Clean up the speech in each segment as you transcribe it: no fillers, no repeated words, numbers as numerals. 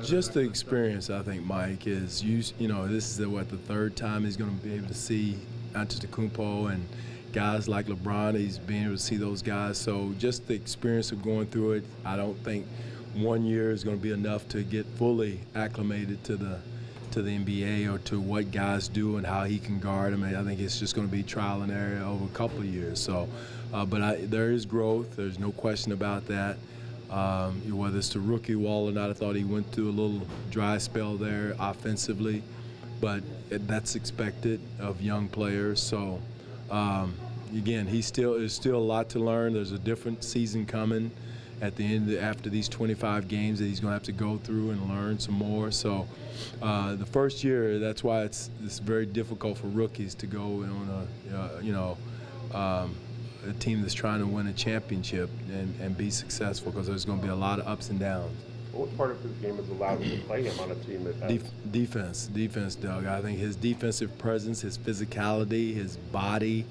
Just the experience, I think, Mike, is you know, this is what, the third time he's going to be able to see Antetokounmpo and guys like LeBron. He's being able to see those guys. So just the experience of going through it, I don't think 1 year is going to be enough to get fully acclimated to the NBA or to what guys do and how he can guard them. I think it's just going to be trial and error over a couple of years. So, but there is growth. There's no question about that. Whether it's the rookie wall or not, I thought he went through a little dry spell there offensively, but that's expected of young players. So, again, there's still a lot to learn. There's a different season coming at the end after these 25 games that he's going to have to go through and learn some more. So, the first year, that's why it's very difficult for rookies to go on a team that's trying to win a championship and be successful, because there's going to be a lot of ups and downs. What part of his game has allowed him to play him on a team that has Defense, Doug. I think his defensive presence, his physicality, his body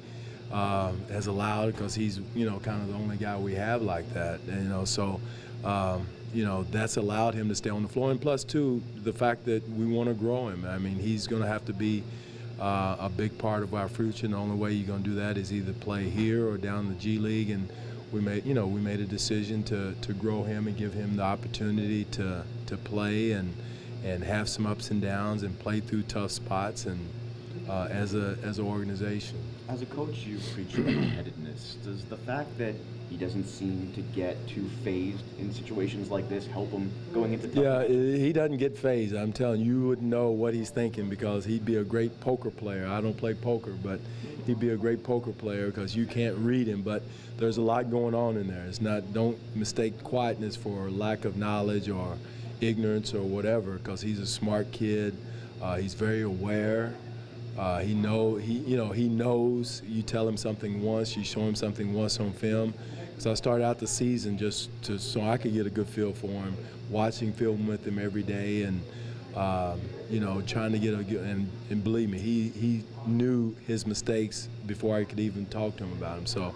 has allowed, because he's kind of the only guy we have like that. And, so that's allowed him to stay on the floor. And plus, too, the fact that we want to grow him. I mean, he's going to have to be a big part of our future, and the only way you're going to do that is either play here or down the G League. And we made a decision to grow him and give him the opportunity to play and have some ups and downs and play through tough spots, and as an organization. As a coach, you preach level-headedness. Does the fact that he doesn't seem to get too phased in situations like this help him going into tough? Yeah, he doesn't get phased. I'm telling you, you wouldn't know what he's thinking, because he'd be a great poker player. I don't play poker, but he'd be a great poker player because you can't read him. But there's a lot going on in there. It's not, don't mistake quietness for lack of knowledge or ignorance or whatever, because he's a smart kid. He's very aware. He knows. You tell him something once, you show him something once on film. So I started out the season just so I could get a good feel for him, watching film with him every day, and trying to get a good. And believe me, he knew his mistakes before I could even talk to him about them. So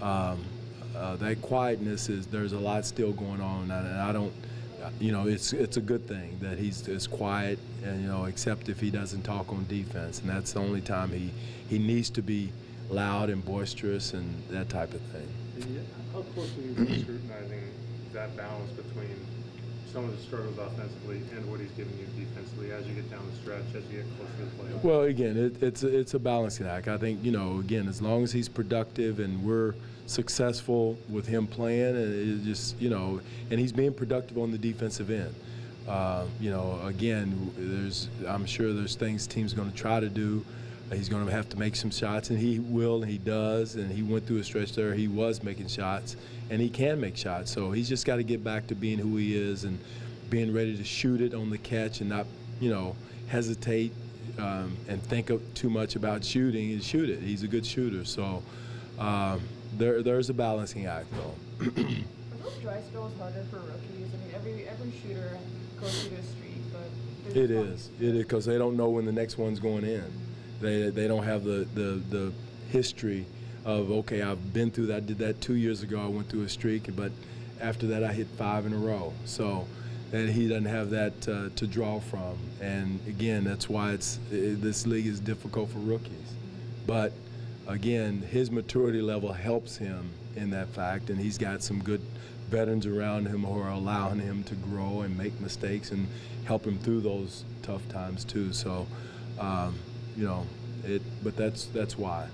that quietness there's a lot still going on, and I don't. It's a good thing that he's quiet, and except if he doesn't talk on defense, and that's the only time he needs to be loud and boisterous and that type of thing. How closely are you been scrutinizing that balance between some of the struggles offensively and what he's giving you defensively as you get down the stretch, as you get closer to the playoffs? Well, again, it's a balancing act. I think again, as long as he's productive and we're successful with him playing, and it just and he's being productive on the defensive end. Again, I'm sure there's things teams going to try to do. He's going to have to make some shots, and he will, and he does. And he went through a stretch there. He was making shots, and he can make shots. So he's just got to get back to being who he is and being ready to shoot it on the catch and not, hesitate and think too much about shooting and shoot it. He's a good shooter. So there's a balancing act, though. Are those dry spells harder for rookies? I mean, every shooter goes through a streak, but it is because they don't know when the next one's going in. They don't have the history of, okay, I've been through that. I did that 2 years ago. I went through a streak, but after that I hit 5 in a row. So and he doesn't have that to draw from. And again, that's why this league is difficult for rookies. But again, his maturity level helps him in that fact, and he's got some good veterans around him who are allowing him to grow and make mistakes and help him through those tough times too. So, but that's why.